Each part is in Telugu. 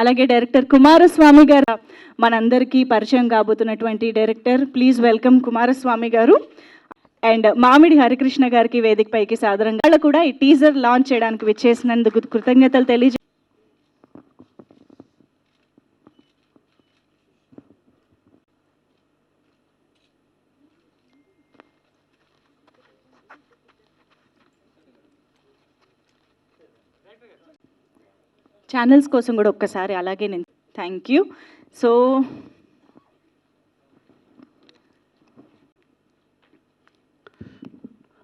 అలాగే డైరెక్టర్ కుమారస్వామి గారు మనందరికీ పరిచయం కాబోతున్నటువంటి డైరెక్టర్. ప్లీజ్ వెల్కమ్ కుమారస్వామి గారు. అండ్ మామిడి హరికృష్ణ గారికి వేదికపైకి సాదరంగా వాళ్ళు కూడా ఈ టీజర్ లాంచ్ చేయడానికి విచ్చేసినందుకు కృతజ్ఞతలు తెలియజే. ఛానల్స్ కోసం కూడా ఒక్కసారి అలాగే నేను థ్యాంక్ యూ. సో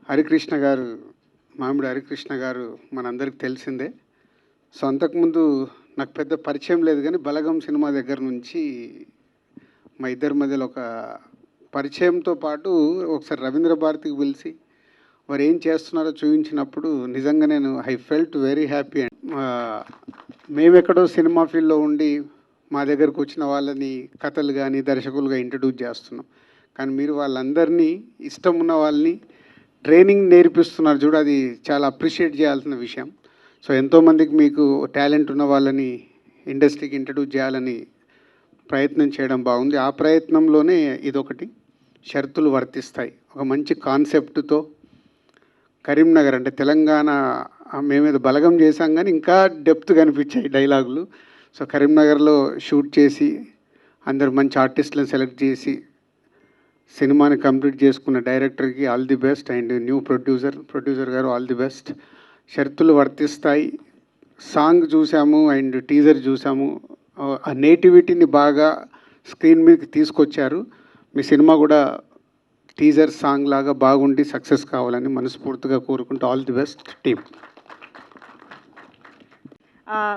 హరికృష్ణ గారు, మామిడి హరికృష్ణ గారు మనందరికి తెలిసిందే. సో అంతకుముందు నాకు పెద్ద పరిచయం లేదు, కానీ బలగం సినిమా దగ్గర నుంచి మా ఇద్దరి మధ్యలో ఒక పరిచయంతో పాటు ఒకసారి రవీంద్ర భారతికి పిలిచి వారు ఏం చేస్తున్నారో చూపించినప్పుడు నిజంగా నేను I felt very happy. And మేమెక్కడో సినిమా ఫీల్డ్లో ఉండి మా దగ్గరకు వచ్చిన వాళ్ళని కథలు కానీ దర్శకులుగా ఇంట్రడ్యూస్ చేస్తున్నాం, కానీ మీరు వాళ్ళందరినీ ఇష్టం ఉన్న వాళ్ళని ట్రైనింగ్ నేర్పిస్తున్నారు చూడు, అది చాలా అప్రిషియేట్ చేయాల్సిన విషయం. సో ఎంతోమందికి మీకు టాలెంట్ ఉన్న వాళ్ళని ఇండస్ట్రీకి ఇంట్రడ్యూస్ చేయాలని ప్రయత్నం చేయడం బాగుంది. ఆ ప్రయత్నంలోనే ఇదొకటి, షరతులు వర్తిస్తాయి. ఒక మంచి కాన్సెప్ట్తో కరీంనగర్ అంటే తెలంగాణ, మేమేదో బలగం చేసాం కానీ ఇంకా డెప్త్ కనిపించాయి డైలాగులు. సో కరీంనగర్లో షూట్ చేసి అందరు మంచి ఆర్టిస్టులను సెలెక్ట్ చేసి సినిమాని కంప్లీట్ చేసుకున్న డైరెక్టర్కి all the best. And new producer గారు ఆల్ ది బెస్ట్. షరతులు వర్తిస్తాయి సాంగ్ చూసాము అండ్ టీజర్ చూసాము. ఆ నేటివిటీని బాగా స్క్రీన్ మీదకి తీసుకొచ్చారు. మీ సినిమా కూడా టీజర్ సాంగ్ లాగా బాగుండి సక్సెస్ కావాలని మనస్ఫూర్తిగా కోరుకుంటూ ఆల్ ది బెస్ట్ టీమ్.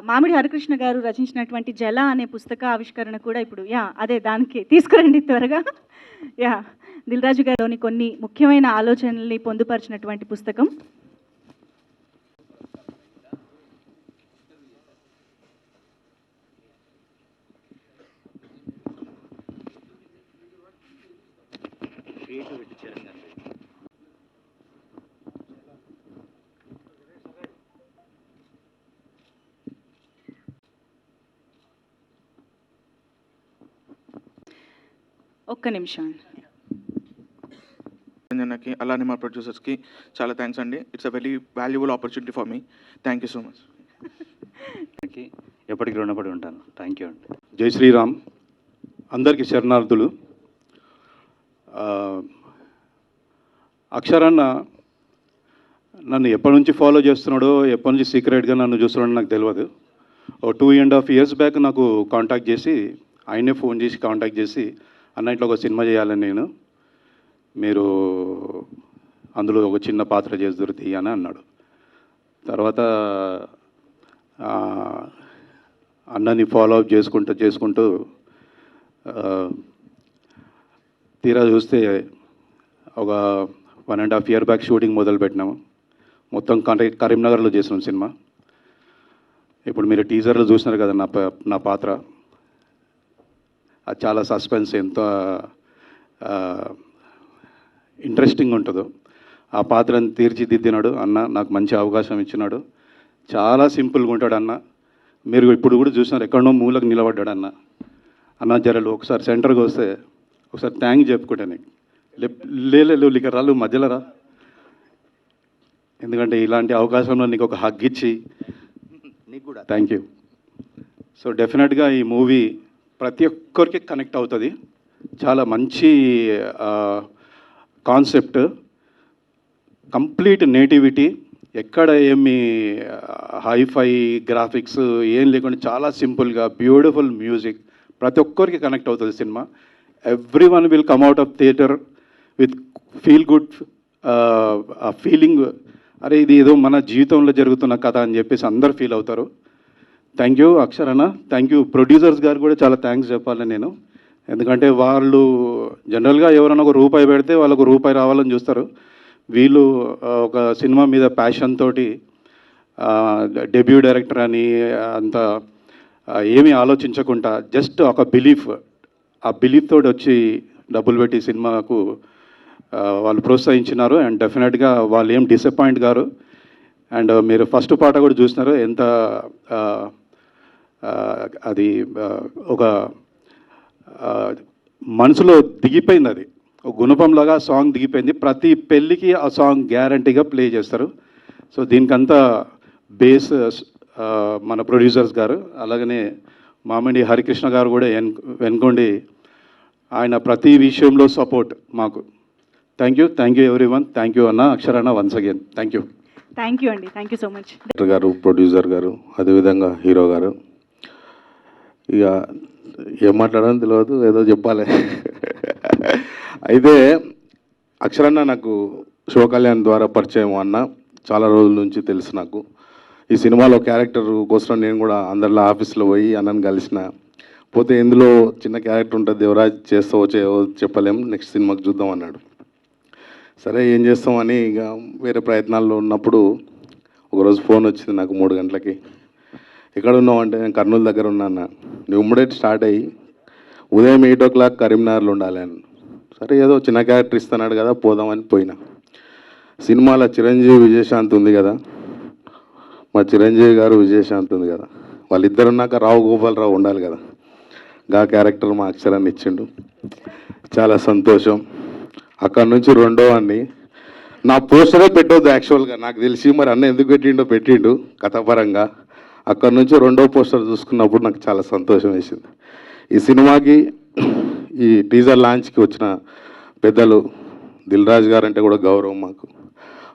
మామిడి హరికృష్ణ గారు రచించినటువంటి జల అనే పుస్తక ఆవిష్కరణ కూడా ఇప్పుడు అదే దానికి తీసుకురండి త్వరగా. దిల్ రాజు గారిలోని కొన్ని ముఖ్యమైన ఆలోచనల్ని పొందుపరిచినటువంటి పుస్తకం. ఒక్క నిమిషం. కి అలానే మా ప్రొడ్యూసర్స్కి చాలా థ్యాంక్స్ అండి. It's a very valuable opportunity for me. Thank you so much. ఎప్పటికీ రుణపడి ఉంటాను. థ్యాంక్ యూ అండి. జై శ్రీరామ్. అందరికీ శరణార్థులు. అక్షరన్న నన్ను ఎప్పటి నుంచి ఫాలో చేస్తున్నాడో, ఎప్పటి నుంచి సీక్రెట్గా నన్ను చూస్తున్నాడో నాకు తెలియదు. ఓ 2.5 years బ్యాక్ నాకు కాంటాక్ట్ చేసి, ఆయనే ఫోన్ చేసి కాంటాక్ట్ చేసి, అన్న ఇట్లా ఒక సినిమా చేయాలని నేను, మీరు అందులో ఒక చిన్న పాత్ర చేసి దొరుకుతాయి అని అన్నాడు. తర్వాత అన్నని ఫాలో అప్ చేసుకుంటూ తీరా చూస్తే ఒక 1.5 year బ్యాక్ షూటింగ్ మొదలుపెట్టినాము. మొత్తం కరీంనగర్లో చేసినాం సినిమా. ఇప్పుడు మీరు టీజర్లో చూసినారు కదా నా పాత్ర. అది చాలా సస్పెన్స్, ఎంత ఇంట్రెస్టింగ్ ఉంటుందో. ఆ పాత్రను తీర్చిదిద్దినాడు అన్న, నాకు మంచి అవకాశం ఇచ్చినాడు. చాలా సింపుల్గా ఉంటాడు అన్న. మీరు ఇప్పుడు కూడా చూసినారు, ఎక్కడో మూలకు నిలబడ్డాడు అన్న. అన్న జరలు ఒకసారి సెంటర్కి వస్తే ఒకసారి థ్యాంక్ చెప్పుకుంటా నీకు. లేదు ఇక రాళ్ళు మధ్యలో రా, ఎందుకంటే ఇలాంటి అవకాశంలో నీకు ఒక హగ్ ఇచ్చి నీకు కూడా థ్యాంక్ యూ. సో డెఫినెట్గా ఈ మూవీ ప్రతి ఒక్కరికి కనెక్ట్ అవుతుంది. చాలా మంచి కాన్సెప్ట్, కంప్లీట్ నేటివిటీ, ఎక్కడ ఏమి హైఫై గ్రాఫిక్స్ ఏం లేకుండా చాలా సింపుల్గా బ్యూటిఫుల్ మ్యూజిక్, ప్రతి ఒక్కరికి కనెక్ట్ అవుతుంది cinema. Every one will come out of theatre with feel good feeling, అరే ఇది ఏదో మన జీవితంలో జరుగుతున్న కథ అని చెప్పేసి అందరు ఫీల్ అవుతారు. థ్యాంక్ యూ అక్షరన్న. థ్యాంక్ యూ ప్రొడ్యూసర్స్ గారు కూడా చాలా థ్యాంక్స్ చెప్పాలి నేను. ఎందుకంటే వాళ్ళు జనరల్గా ఎవరైనా ఒక రూపాయి పెడితే వాళ్ళకు రూపాయి రావాలని చూస్తారు. వీళ్ళు ఒక సినిమా మీద ప్యాషన్ తోటి, డెబ్యూ డైరెక్టర్ అని అంత ఏమీ ఆలోచించకుండా జస్ట్ ఒక బిలీఫ్, ఆ బిలీఫ్ తోటి వచ్చి డబ్బులు పెట్టి సినిమాకు వాళ్ళు ప్రోత్సహించినారు. అండ్ డెఫినెట్గా వాళ్ళు ఏం డిసప్పాయింట్ గారు. అండ్ మీరు ఫస్ట్ పాట కూడా చూసినారు, ఎంత అది ఒక మనసులో దిగిపోయింది, అది ఒక గుణపంలాగా సాంగ్ దిగిపోయింది. ప్రతి పెళ్ళికి ఆ సాంగ్ గ్యారంటీగా ప్లే చేస్తారు. సో దీనికంతా బేస్ మన ప్రొడ్యూసర్స్ గారు, అలాగనే మామిడి హరికృష్ణ గారు కూడా వెనుకొండి ఆయన ప్రతి విషయంలో సపోర్ట్ మాకు. Thank you everyone. Thank you అన్న, అక్షర్ అన్న, once again thank you. Thank you అండి, thank you so much. Director గారు, ప్రొడ్యూసర్ గారు, అదేవిధంగా హీరో గారు, ఇక ఏం మాట్లాడాలని తెలియదు, ఏదో చెప్పాలి. అయితే అక్షరన్న నాకు శివకళ్యాణ్ ద్వారా పరిచయం అన్న, చాలా రోజుల నుంచి తెలుసు నాకు. ఈ సినిమాలో క్యారెక్టర్ కోసం నేను కూడా అందరిలో ఆఫీస్లో పోయి అన్నను కలిసిన. పోతే ఇందులో చిన్న క్యారెక్టర్ ఉంటుంది, దేవరాజ్ చేస్తావో చేయవో చెప్పలేం, నెక్స్ట్ సినిమాకి చూద్దాం అన్నాడు. సరే ఏం చేస్తామని ఇక వేరే ప్రయత్నాల్లో ఉన్నప్పుడు ఒకరోజు ఫోన్ వచ్చింది నాకు 3 గంటలకి. ఎక్కడ ఉన్నావు అంటే నేను కర్నూలు దగ్గర ఉన్నాను. నువ్వు ఇమ్మీడియట్ స్టార్ట్ అయ్యి ఉదయం 8 o'clock కరీంనగర్లో ఉండాలి అని. సరే ఏదో చిన్న క్యారెక్టర్ ఇస్తున్నాడు కదా పోదామని పోయినా. సినిమాలో చిరంజీవి విజయశాంతి ఉంది కదా, మా చిరంజీవి గారు విజయశాంతి ఉంది కదా, వాళ్ళిద్దరు ఉన్నాక రావు గోపాలరావు ఉండాలి కదా. గా క్యారెక్టర్ మా అక్షరాన్ని ఇచ్చిండు, చాలా సంతోషం. అక్కడ నుంచి రెండో అన్ని నా పోస్టరే పెట్టొద్దు యాక్చువల్గా, నాకు తెలిసి మరి అన్న ఎందుకు పెట్టిండు కథాపరంగా. అక్కడ నుంచి రెండో పోస్టర్ చూసుకున్నప్పుడు నాకు చాలా సంతోషం వేసింది. ఈ సినిమాకి ఈ టీజర్ లాంచ్కి వచ్చిన పెద్దలు దిల్ రాజు గారు అంటే కూడా గౌరవం మాకు.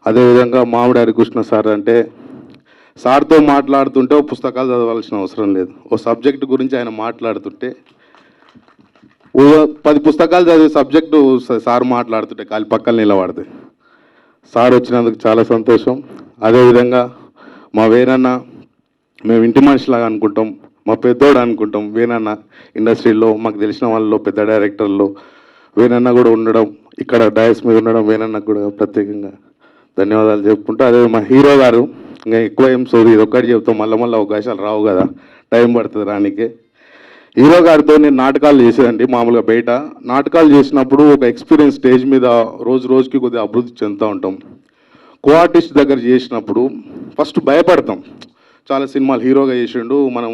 అదేవిధంగా మామిడి హరికృష్ణ సార్ అంటే, సార్తో మాట్లాడుతుంటే ఓ పుస్తకాలు చదవాల్సిన అవసరం లేదు, ఓ సబ్జెక్ట్ గురించి ఆయన మాట్లాడుతుంటే ఓ 10 పుస్తకాలు చదివే సబ్జెక్టు సార్ మాట్లాడుతుంటే కాలి పక్కన నిలబడితే. సార్ వచ్చినందుకు చాలా సంతోషం. అదేవిధంగా మా వేనన్న, మేము ఇంటి మనిషిలాగా అనుకుంటాం, మా పెద్దోడు అనుకుంటాం. వేనన్న ఇండస్ట్రీలో మాకు తెలిసిన వాళ్ళలో పెద్ద డైరెక్టర్లో వేనన్న కూడా ఉండడం, ఇక్కడ డయాస్ మీద ఉండడం వేనన్నకు కూడా ప్రత్యేకంగా ధన్యవాదాలు చెప్పుకుంటూ, అదే మా హీరో గారు ఇంకా ఎక్కువ ఏం సోది ఇది ఒక్కటి చెప్తాం, మళ్ళీ అవకాశాలు రావు కదా, టైం పడుతుంది రానికే. హీరో గారితో నేను నాటకాలు చేసేదండి. మామూలుగా బయట నాటకాలు చేసినప్పుడు ఒక ఎక్స్పీరియన్స్, స్టేజ్ మీద రోజు రోజుకి కొద్దిగా అభివృద్ధి చెందుతూ ఉంటాం. కో ఆర్టిస్ట్ దగ్గర చేసినప్పుడు ఫస్ట్ భయపడతాం. చాలా సినిమాలు హీరోగా చేసిండు, మనం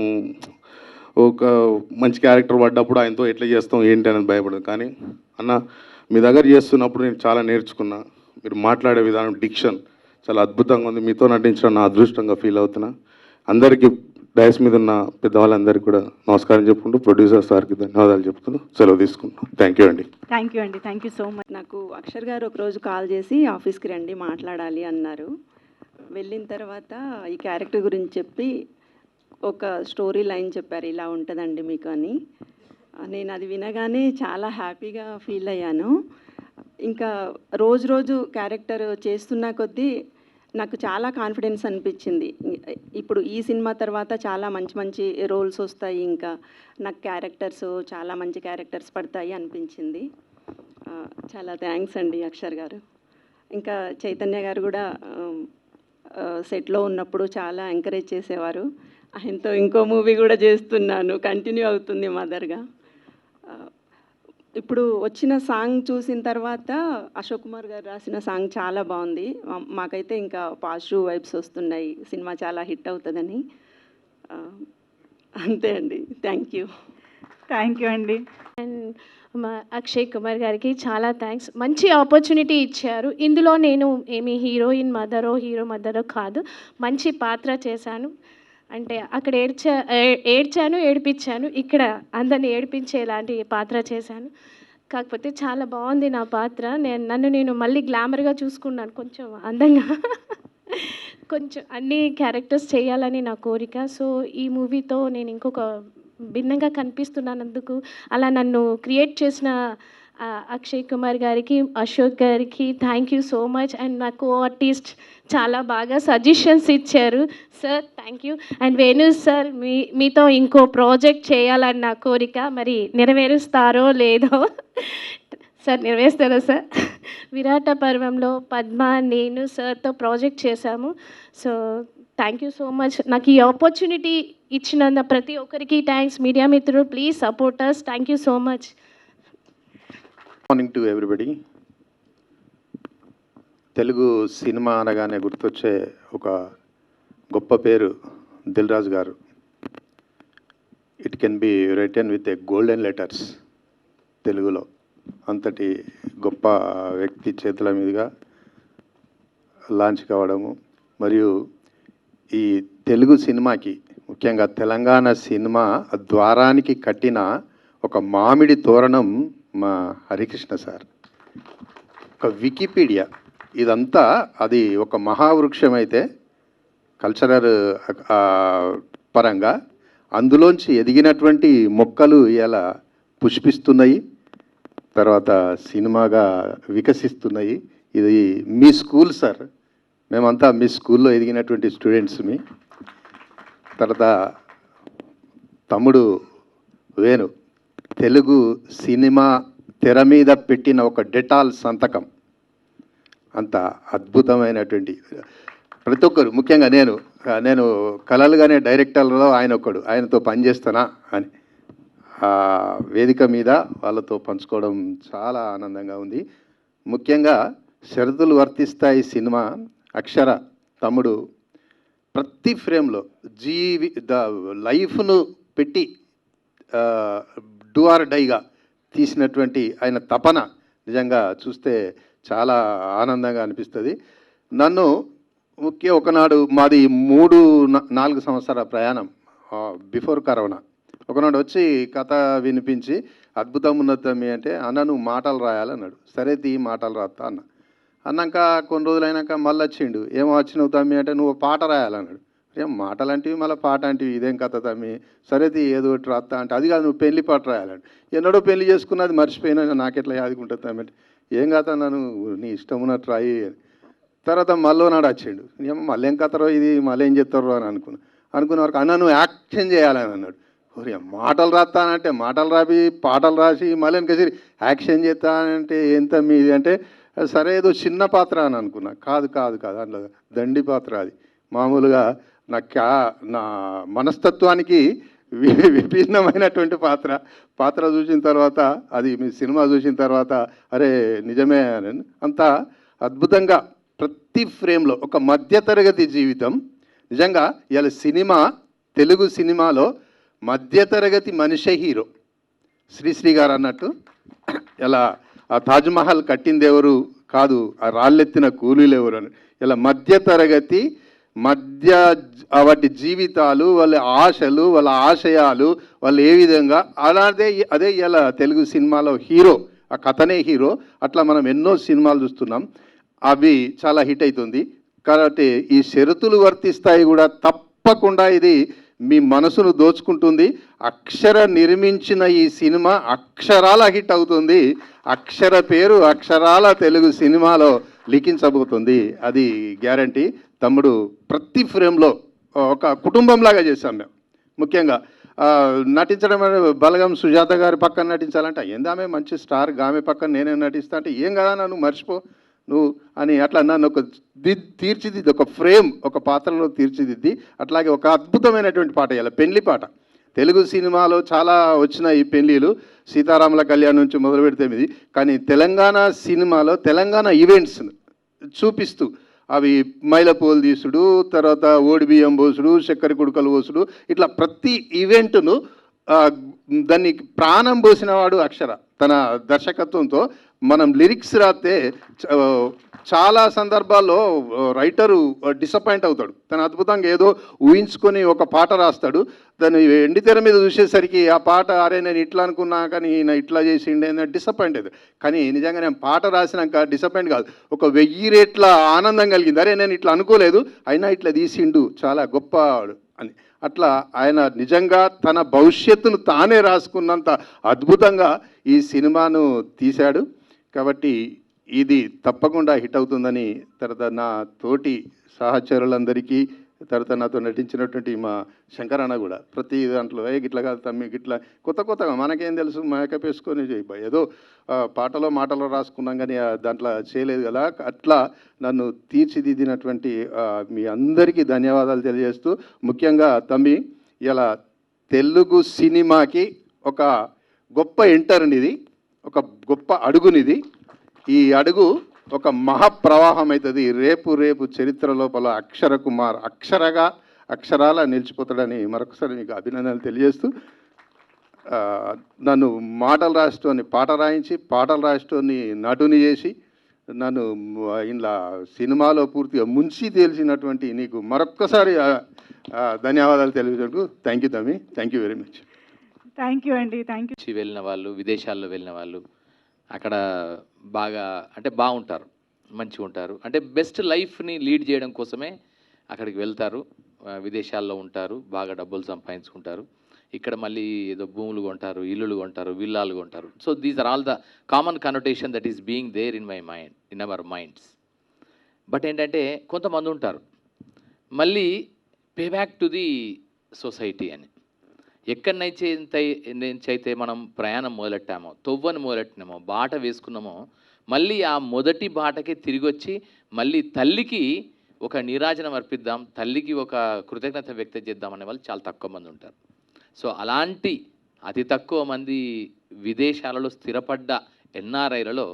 ఒక మంచి క్యారెక్టర్ పడ్డప్పుడు ఆయనతో ఎట్లా చేస్తాం ఏంటి అనేది భయపడదు. కానీ అన్న మీ దగ్గర చేస్తున్నప్పుడు నేను చాలా నేర్చుకున్నా. మీరు మాట్లాడే విధానం, డిక్షన్ చాలా అద్భుతంగా ఉంది. మీతో నటించడం నా అదృష్టంగా ఫీల్ అవుతున్నా. అందరికీ డయాస్ మీద ఉన్న పెద్దవాళ్ళందరికీ కూడా నమస్కారం చెప్పుకుంటూ, ప్రొడ్యూసర్ సార్కి ధన్యవాదాలు చెప్తూ సెలవు తీసుకుంటున్నాను. థ్యాంక్ యూ అండి. థ్యాంక్ యూ అండి, థ్యాంక్ యూ సో మచ్. నాకు అక్షర్ గారు ఒకరోజు కాల్ చేసి ఆఫీస్కి రండి మాట్లాడాలి అన్నారు. వెళ్ళిన తర్వాత ఈ క్యారెక్టర్ గురించి చెప్పి ఒక స్టోరీ లైన్ చెప్పారు, ఇలా ఉంటుందండి మీకు అని. నేను అది వినగానే చాలా హ్యాపీగా ఫీల్ అయ్యాను. ఇంకా రోజు క్యారెక్టర్ చేస్తున్న కొద్దీ నాకు చాలా కాన్ఫిడెన్స్ అనిపించింది. ఇప్పుడు ఈ సినిమా తర్వాత చాలా మంచి రోల్స్ వస్తాయి, ఇంకా నాకు చాలా మంచి క్యారెక్టర్స్ పడతాయి అనిపించింది. చాలా థ్యాంక్స్ అండి అక్షర్ గారు. ఇంకా చైతన్య గారు కూడా సెట్లో ఉన్నప్పుడు చాలా ఎంకరేజ్ చేసేవారు. ఆయనతో ఇంకో మూవీ కూడా చేస్తున్నాను, కంటిన్యూ అవుతుంది మదర్గా. ఇప్పుడు వచ్చిన సాంగ్ చూసిన తర్వాత అశోక్ కుమార్ గారు రాసిన సాంగ్ చాలా బాగుంది. మాకైతే ఇంకా పాజిటివ్ వైబ్స్ వస్తున్నాయి, సినిమా చాలా హిట్ అవుతుందని. అంతే అండి, థ్యాంక్ యూ. థ్యాంక్ యూ అండి. అండ్ మా అక్షయ్ కుమార్ గారికి చాలా థ్యాంక్స్. మంచి ఆపర్చునిటీ ఇచ్చారు. ఇందులో నేను ఏమి హీరోయిన్ మదరో హీరో మదరో కాదు, మంచి పాత్ర చేశాను. అంటే అక్కడ ఏడ్చాను, ఏడిపించాను. ఇక్కడ అందరిని ఏడిపించేలాంటి పాత్ర చేశాను. కాకపోతే చాలా బాగుంది నా పాత్ర. నన్ను నేను మళ్ళీ గ్లామర్గా చూసుకున్నాను, కొంచెం అందంగా. కొంచెం అన్ని క్యారెక్టర్స్ చేయాలని నా కోరిక. సో ఈ మూవీతో నేను ఇంకొక భిన్నంగా కనిపిస్తున్నందుకు, అలా నన్ను క్రియేట్ చేసిన అక్షయ్ కుమార్ గారికి, అశోక్ గారికి thank you so much. And నా కో ఆర్టిస్ట్ చాలా బాగా సజెషన్స్ ఇచ్చారు sir, thank you. And Venu sir, మీతో ఇంకో ప్రాజెక్ట్ చేయాలని నా కోరిక, మరి నెరవేరుస్తారో లేదో సార్, నెరవేరుస్తారా సార్? విరాట పర్వంలో పద్మ, నేను సార్తో ప్రాజెక్ట్ చేశాము. So thank you so much. నాకు ఈ ఆపర్చునిటీ ఇచ్చిన ప్రతి ఒక్కరికి థ్యాంక్స్. మీడియా మిత్రులు, please support us. Thank you so much. Morning to everybody. Telugu cinema అనగానే గుర్తొచ్చే ఒక గొప్ప పేరు Dil Raju garu. It can be return with a golden letters తెలుగులో. అంతటి గొప్ప వ్యక్తి చేతుల మీదుగా లాంచ్ కావడము, మరియు ఈ తెలుగు సినిమాకి, ముఖ్యంగా తెలంగాణ సినిమా ద్వారానికి కట్టిన ఒక మామిడి తోరణం మా హరికృష్ణ సార్. ఒక వికీపీడియా ఇదంతా అది ఒక మహావృక్షం అయితే కల్చరల్ పరంగా అందులోంచి ఎదిగినటువంటి మొక్కలు ఇలా పుష్పిస్తున్నాయి, తర్వాత సినిమాగా వికసిస్తున్నాయి. ఇది మీ స్కూల్ సార్, మేమంతా మీ స్కూల్లో ఎదిగినటువంటి స్టూడెంట్స్. మీ తర్వాత తమ్ముడు వేణు తెలుగు సినిమా తెర మీద పెట్టిన ఒక డెటాల్ సంతకం, అంత అద్భుతమైనటువంటి ప్రతి ఒక్కరు, ముఖ్యంగా నేను కలలుగానే డైరెక్టర్లో ఆయన ఒక్కడు, ఆయనతో పనిచేస్తానా అని వేదిక మీద వాళ్ళతో పంచుకోవడం చాలా ఆనందంగా ఉంది. ముఖ్యంగా షరతులు వర్తిస్తాయి సినిమా అక్షర తమ్ముడు ప్రతి ఫ్రేమ్లో లైఫ్ను పెట్టి డూ ఆర్ డైగా తీసినటువంటి ఆయన తపన నిజంగా చూస్తే చాలా ఆనందంగా అనిపిస్తుంది. నన్ను ఒకనాడు మాది 3-4 సంవత్సరాల ప్రయాణం బిఫోర్ కరోనా, ఒకనాడు వచ్చి కథ వినిపించి అద్భుతం ఉన్నది తమ్మి అంటే, అన్న నువ్వు మాటలు రాయాలన్నాడు. సరే తీ మాటలు రాస్తా అన్నాక కొన్ని రోజులు అయినాక మళ్ళీ వచ్చిండు, ఏమో వచ్చినావు తమ్మి అంటే, నువ్వు పాట రాయాలన్నాడు. ఏం మాటలు అంటివి మళ్ళీ పాట అంటివి, ఇదేం కథ తమ్మి, సరే తీ ఏదో ఒకటి రాస్తా అంటే, అది కాదు నువ్వు పెళ్లి పాట రాయాలండి. ఎన్నడో పెళ్లి చేసుకున్నది మర్చిపోయినా, నాకెట్లా యాదుకుంటుంది తమ్మి అంటే, ఏం కథ నన్ను నీ ఇష్టం ఉన్నట్టు రాయి. తర్వాత మళ్ళీ నాడు వచ్చిండు, ఏమో మళ్ళీ ఏం కథరో ఇది, మళ్ళీ ఏం చెప్తారో అని అనుకున్న వరకు, అన్న నువ్వు యాక్షన్ చేయాలని అన్నాడు. మాటలు రాస్తానంటే మాటలు రాసి పాటలు రాసి మళ్ళీ ఇంకసరి యాక్షన్ చేస్తానంటే ఎంత మీది అంటే, సరే ఏదో చిన్న పాత్ర అని అనుకున్నా. కాదు అందులో దండి పాత్ర. అది మామూలుగా నా మనస్తత్వానికి విభిన్నమైనటువంటి పాత్ర చూసిన తర్వాత, అది మీ సినిమా చూసిన తర్వాత అరే నిజమే అని అంత అద్భుతంగా ప్రతి ఫ్రేమ్లో ఒక మధ్యతరగతి జీవితం. నిజంగా ఇలా సినిమా, తెలుగు సినిమాలో మధ్యతరగతి మనిషే హీరో. శ్రీశ్రీ గారు అన్నట్టు, ఇలా ఆ తాజ్మహల్ కట్టింది ఎవరు కాదు, ఆ రాళ్ళెత్తిన కూలీలు ఎవరు అని, ఇలా మధ్యతరగతి వాటి జీవితాలు, వాళ్ళ ఆశలు, వాళ్ళ ఆశయాలు, వాళ్ళు ఏ విధంగా అదే ఇలా తెలుగు సినిమాలో హీరో, ఆ కథనే హీరో. అట్లా మనం ఎన్నో సినిమాలు చూస్తున్నాం, అవి చాలా హిట్ అవుతుంది. కాబట్టి ఈ షరతులు వర్తిస్తాయి కూడా తప్పకుండా ఇది మీ మనసును దోచుకుంటుంది. అక్షర నిర్మించిన ఈ సినిమా అక్షరాల హిట్ అవుతుంది. అక్షర పేరు అక్షరాల తెలుగు సినిమాలో లిఖించబోతుంది, అది గ్యారంటీ. తమ్ముడు ప్రతి ఫ్రేమ్లో ఒక కుటుంబంలాగా చేశాం మేము. ముఖ్యంగా నటించడం అంటే బలగం సుజాత గారి పక్కన నటించాలంటే, ఏందామె మంచి స్టార్, ఆమె పక్కన నేనే నటిస్తా అంటే, ఏం కదా నన్ను మర్చిపో నువ్వు అని అట్లా నన్ను ఒక తీర్చిదిద్ది, ఒక ఫ్రేమ్, ఒక పాత్రలో తీర్చిదిద్ది. అట్లాగే ఒక అద్భుతమైనటువంటి పాట, ఇలా పెళ్లి పాట. తెలుగు సినిమాలో చాలా వచ్చిన ఈ పెళ్ళిళ్ళు, సీతారాముల కళ్యాణం నుంచి మొదలు పెడితే ఇది, కానీ తెలంగాణ సినిమాలో తెలంగాణ ఈవెంట్స్ను చూపిస్తూ, అవి మైలపూలు తీసుడు, తర్వాత ఓడి బియ్యం పోసుడు, చక్కెర కుడుకలు పోసుడు, ఇట్లా ప్రతి ఈవెంట్ను దాన్ని ప్రాణం పోసినవాడు అక్షర. తన దర్శకత్వంతో మనం లిరిక్స్ రాస్తే చాలా సందర్భాల్లో రైటరు డిసప్పాయింట్ అవుతాడు. తను అద్భుతంగా ఏదో ఊహించుకొని ఒక పాట రాస్తాడు, దాన్ని ఎండితెర మీద చూసేసరికి ఆ పాట అరే నేను ఇట్లా అనుకున్నా కానీ ఈయన ఇట్లా చేసిండే అని డిసప్పాయింట్ అవుతుంది. కానీ నిజంగా నేను పాట రాసినాక డిసప్పాయింట్ కాదు, ఒక 1000 రెట్ల ఆనందం కలిగింది. అరే నేను ఇట్లా అనుకోలేదు, అయినా ఇట్లా తీసిండు, చాలా గొప్పవాడు అని. అట్లా ఆయన నిజంగా తన భవిష్యత్తును తానే రాసుకున్నంత అద్భుతంగా ఈ సినిమాను తీశాడు. కాబట్టి ఇది తప్పకుండా హిట్ అవుతుందని, తర్వాత నా తోటి సహచరులందరికీ, తర్వాత నాతో నటించినటువంటి మా శంకరన్న కూడా ప్రతి దాంట్లో గిట్లా కాదు తమ్మి గిట్లా కొత్తగా మనకేం తెలుసు, మేకప్ వేసుకొని ఏదో మాటలో రాసుకున్నాం కానీ దాంట్లో చేయలేదు కదా. అట్లా నన్ను తీర్చిదిద్దినటువంటి మీ అందరికీ ధన్యవాదాలు తెలియజేస్తూ, ముఖ్యంగా తమ్మి ఇలా తెలుగు సినిమాకి ఒక గొప్ప ఎంటర్నిది, ఒక గొప్ప అడుగునిది. ఈ అడుగు ఒక మహాప్రవాహం అవుతుంది. రేపు చరిత్ర లోపల అక్షర కుమార్ అక్షరాల నిలిచిపోతాడని మరొకసారి మీకు అభినందనలు తెలియజేస్తూ, ఆ, నన్ను మాటలు రాస్తూని పాట రాయించి పాటలు రాస్తూని నటుని చేసి నన్ను ఇలా సినిమాలో పూర్తిగా ముంచి తేల్చినటువంటి నీకు మరొక్కసారి ధన్యవాదాలు తెలియజేందుకు థ్యాంక్ యూ తమ్మి, thank you very much. Thank you అండి, థ్యాంక్ యూ. నుంచి వెళ్ళిన వాళ్ళు, విదేశాల్లో వెళ్ళిన వాళ్ళు అక్కడ బాగా అంటే బాగుంటారు, మంచిగా ఉంటారు. అంటే బెస్ట్ లైఫ్ని లీడ్ చేయడం కోసమే అక్కడికి వెళ్తారు, విదేశాల్లో ఉంటారు, బాగా డబ్బులు సంపాదించుకుంటారు. ఇక్కడ మళ్ళీ ఏదో భూములు కొంటారు, ఇల్లులు కొంటారు, విల్లాలు కొంటారు. So these are all the common connotation that is being there in my mind, in our minds. But ఏంటంటే కొంతమంది ఉంటారు మళ్ళీ pay back to the society అని. ఎక్కడినైతే మనం ప్రయాణం మొదలెట్టామో, తొవ్వని మొదలెట్టినామో, బాట వేసుకున్నామో, మళ్ళీ ఆ మొదటి బాటకే తిరిగి వచ్చి మళ్ళీ తల్లికి ఒక నీరాజనం అర్పిద్దాం, తల్లికి ఒక కృతజ్ఞత వ్యక్తం చేద్దాం అనే వాళ్ళు చాలా తక్కువ మంది ఉంటారు. సో అలాంటి అతి తక్కువ మంది విదేశాలలో స్థిరపడ్డ ఎన్ఆర్ఐలలో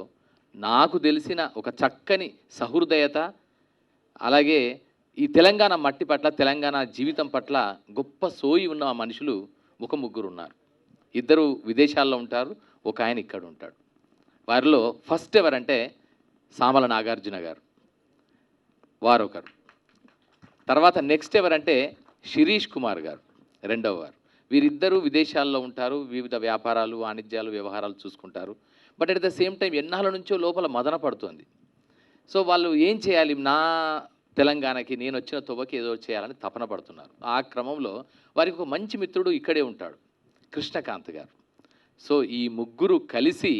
నాకు తెలిసిన ఒక చక్కని సహృదయత, అలాగే ఈ తెలంగాణ మట్టి పట్ల, తెలంగాణ జీవితం పట్ల గొప్ప సోయి ఉన్న మనుషులు ఒక ముగ్గురు ఉన్నారు. ఇద్దరు విదేశాల్లో ఉంటారు, ఒక ఆయన ఇక్కడ ఉంటాడు. వారిలో ఫస్ట్ ఎవరంటే సామల నాగార్జున గారు, వారొకరు. తర్వాత నెక్స్ట్ ఎవరంటే శిరీష్ కుమార్ గారు, రెండవ వారు. వీరిద్దరూ విదేశాల్లో ఉంటారు, వివిధ వ్యాపారాలు, వాణిజ్యాలు, వ్యవహారాలు చూసుకుంటారు. But at the same time ఎన్నాళ్ళ నుంచో లోపల మదన పడుతుంది. సో వాళ్ళు ఏం చేయాలి, నా తెలంగాణకి నేను వచ్చిన తొవ్వకి ఏదో చేయాలని తపన పడుతున్నారు. ఆ క్రమంలో వారికి ఒక మంచి మిత్రుడు ఇక్కడే ఉంటాడు, కృష్ణకాంత్ గారు. సో ఈ ముగ్గురు కలిసి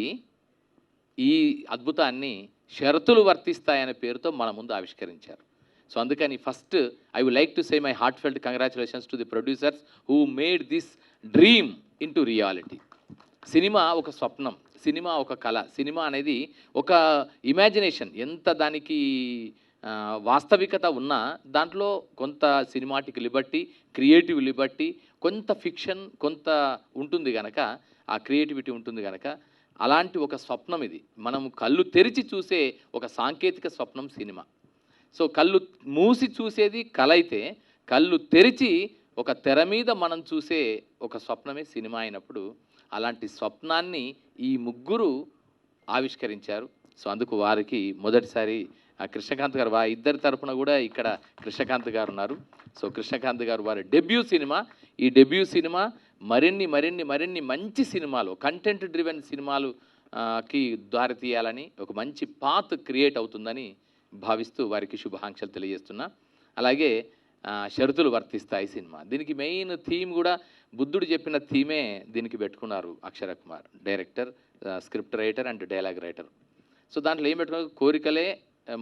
ఈ అద్భుతాన్ని షరతులు వర్తిస్తాయనే పేరుతో మన ముందు ఆవిష్కరించారు. సో అందుకని first I would like to say my heartfelt congratulations to the producers who made this dream into reality. Cinema ఒక స్వప్నం, సినిమా ఒక కళ, సినిమా అనేది ఒక ఇమాజినేషన్. ఎంత దానికి వాస్తవికత ఉన్నా దాంట్లో కొంత సినిమాటిక్ లిబర్టీ, క్రియేటివ్ లిబర్టీ, కొంత ఫిక్షన్, కొంత ఉంటుంది కనుక, ఆ క్రియేటివిటీ ఉంటుంది కనుక అలాంటి ఒక స్వప్నం ఇది. మనం కళ్ళు తెరిచి చూసే ఒక సాంకేతిక స్వప్నం సినిమా. సో కళ్ళు మూసి చూసేది కళ అయితే, కళ్ళు తెరిచి ఒక తెర మీద మనం చూసే ఒక స్వప్నమే సినిమా అయినప్పుడు, అలాంటి స్వప్నాన్ని ఈ ముగ్గురు ఆవిష్కరించారు. సో అందుకు వారికి మొదటిసారి కృష్ణకాంత్ గారు, ఇద్దరి తరపున కూడా ఇక్కడ కృష్ణకాంత్ గారు ఉన్నారు. సో కృష్ణకాంత్ గారు వారి డెబ్యూ సినిమా, ఈ డెబ్యూ సినిమా మరిన్ని మరిన్ని మరిన్ని మంచి సినిమాలు, కంటెంట్ డ్రివెన్ సినిమాలు కి దారి తీయాలని, ఒక మంచి పాత్ క్రియేట్ అవుతుందని భావిస్తూ వారికి శుభాకాంక్షలు తెలియజేస్తున్నా. అలాగే షరతులు వర్తిస్తాయి సినిమా, దీనికి మెయిన్ థీమ్ కూడా బుద్ధుడు చెప్పిన థీమే దీనికి పెట్టుకున్నారు Akshara Kumar, director, script writer and dialogue writer. So దాంట్లో ఏం పెట్టుకున్నారు, కోరికలే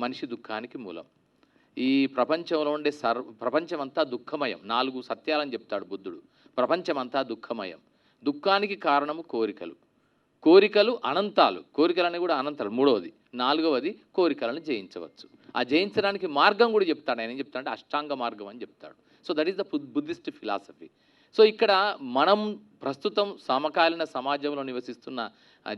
మనిషి దుఃఖానికి మూలం. ఈ ప్రపంచంలో ఉండే ప్రపంచమంతా దుఃఖమయం. 4 సత్యాలని చెప్తాడు బుద్ధుడు. ప్రపంచమంతా దుఃఖమయం, దుఃఖానికి కారణము కోరికలు, కోరికలు అనంతాలు, కోరికలన్నీ కూడా అనంతాలు. 3వది, 4వది కోరికలను జయించవచ్చు. ఆ జయించడానికి మార్గం కూడా చెప్తాడు. ఆయన ఏం చెప్తాడంటే అష్టాంగ మార్గం అని చెప్తాడు. So that is the Buddhist philosophy. So ఇక్కడ మనం ప్రస్తుతం సమకాలీన సమాజంలో నివసిస్తున్న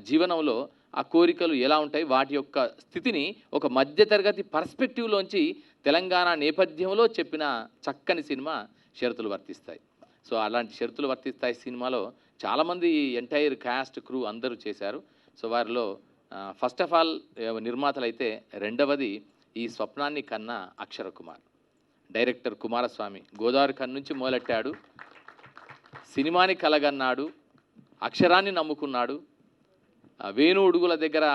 జీవనంలో ఆ కోరికలు ఎలా ఉంటాయి, వాటి యొక్క స్థితిని ఒక మధ్యతరగతి పర్స్పెక్టివ్లోంచి తెలంగాణ నేపథ్యంలో చెప్పిన చక్కని సినిమా షరతులు వర్తిస్తాయి. సో అలాంటి షరతులు వర్తిస్తాయి సినిమాలో చాలామంది ఎంటైర్ క్యాస్ట్, క్రూ అందరూ చేశారు. సో వారిలో ఫస్ట్ ఆఫ్ ఆల్ నిర్మాతలు అయితే, రెండవది ఈ స్వప్నాన్ని కన్నా అక్షర కుమార్, డైరెక్టర్ కుమారస్వామి. గోదావరి కన్ను నుంచి మొదలెట్టాడు, సినిమాని కలగన్నాడు, అక్షరాన్ని నమ్ముకున్నాడు, వేణు ఉడుగుల దగ్గర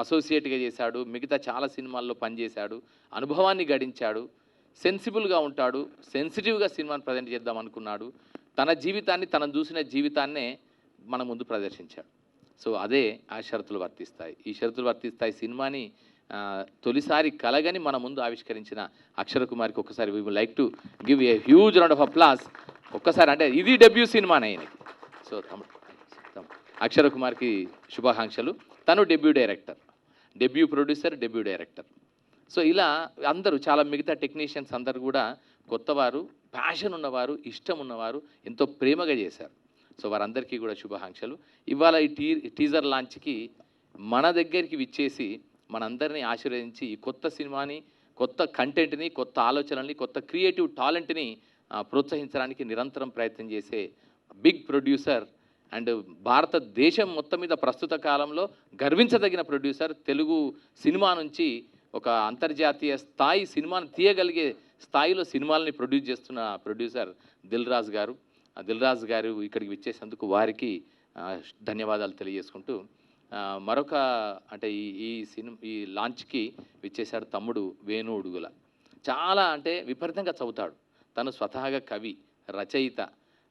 అసోసియేట్గా చేశాడు, మిగతా చాలా సినిమాల్లో పనిచేశాడు, అనుభవాన్ని గడించాడు, సెన్సిబుల్గా ఉంటాడు, సెన్సిటివ్గా సినిమాని ప్రజెంట్ చేద్దాం అనుకున్నాడు, తన జీవితాన్ని, తను చూసిన జీవితాన్నే మన ముందు ప్రదర్శించాడు. సో అదే ఆ షరతులు వర్తిస్తాయి. ఈ షరతులు వర్తిస్తాయి సినిమాని తొలిసారి కలగని మన ముందు ఆవిష్కరించిన అక్షర కుమార్కి ఒక్కసారి we would like to give a huge round of applause. ఒక్కసారి, అంటే ఇది డెబ్యూ సినిమానే ఆయనకి. సో అక్షర కుమార్కి శుభాకాంక్షలు. తను debut director, debut producer, debut director. So ఇలా అందరూ, చాలా మిగతా టెక్నీషియన్స్ అందరూ కూడా కొత్తవారు, ప్యాషన్ ఉన్నవారు, ఇష్టం ఉన్నవారు, ఎంతో ప్రేమగా చేశారు. సో వారందరికీ కూడా శుభాకాంక్షలు. ఇవాళ ఈ టీజర్ లాంచ్కి మన దగ్గరికి విచ్చేసి మనందరినీ ఆశీర్వదించి ఈ కొత్త సినిమాని, కొత్త కంటెంట్ని, కొత్త ఆలోచనల్ని, కొత్త క్రియేటివ్ టాలెంట్ని ప్రోత్సహించడానికి నిరంతరం ప్రయత్నం చేసే బిగ్ ప్రొడ్యూసర్ అండ్ భారతదేశం మొత్తం మీద ప్రస్తుత కాలంలో గర్వించదగిన ప్రొడ్యూసర్. తెలుగు సినిమా నుంచి ఒక అంతర్జాతీయ స్థాయి సినిమాను తీయగలిగే స్థాయిలో సినిమాలని ప్రొడ్యూస్ చేస్తున్న ప్రొడ్యూసర్ దిల్ రాజు గారు. దిల్ రాజు గారు ఇక్కడికి విచ్చేసినందుకు వారికి ధన్యవాదాలు తెలియజేసుకుంటూ, మరొక అంటే ఈ లాంచ్కి విచ్చేశాడు తమ్ముడు వేణు ఉడుగుల. చాలా అంటే విపరీతంగా చదువుతాడు. తను స్వతహాగా కవి, రచయిత,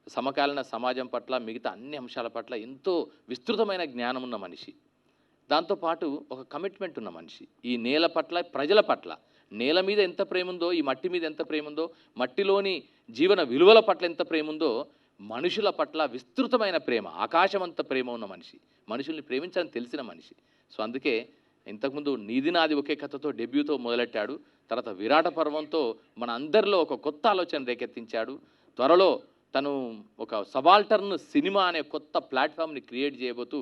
సమకాలీన సమాజం పట్ల మిగతా అన్ని అంశాల పట్ల ఎంతో విస్తృతమైన జ్ఞానం ఉన్న మనిషి. దాంతోపాటు ఒక కమిట్మెంట్ ఉన్న మనిషి. ఈ నేల పట్ల, ప్రజల పట్ల, నేల మీద ఎంత ప్రేమ ఉందో, ఈ మట్టి మీద ఎంత ప్రేమ ఉందో, మట్టిలోని జీవన విలువల పట్ల ఎంత ప్రేమ ఉందో, మనుషుల పట్ల విస్తృతమైన ప్రేమ, ఆకాశమంత ప్రేమ ఉన్న మనిషి. మనుషుల్ని ప్రేమించాలని తెలిసిన మనిషి. సో అందుకే ఇంతకుముందు నీది నాది ఒకే కథతో డెబ్యూతో మొదలెట్టాడు. తర్వాత విరాట పర్వంతో మన అందరిలో ఒక కొత్త ఆలోచన రేకెత్తించాడు. త్వరలో తను ఒక సబాల్టర్న్ సినిమా అనే కొత్త ప్లాట్ఫామ్ని క్రియేట్ చేయబోతూ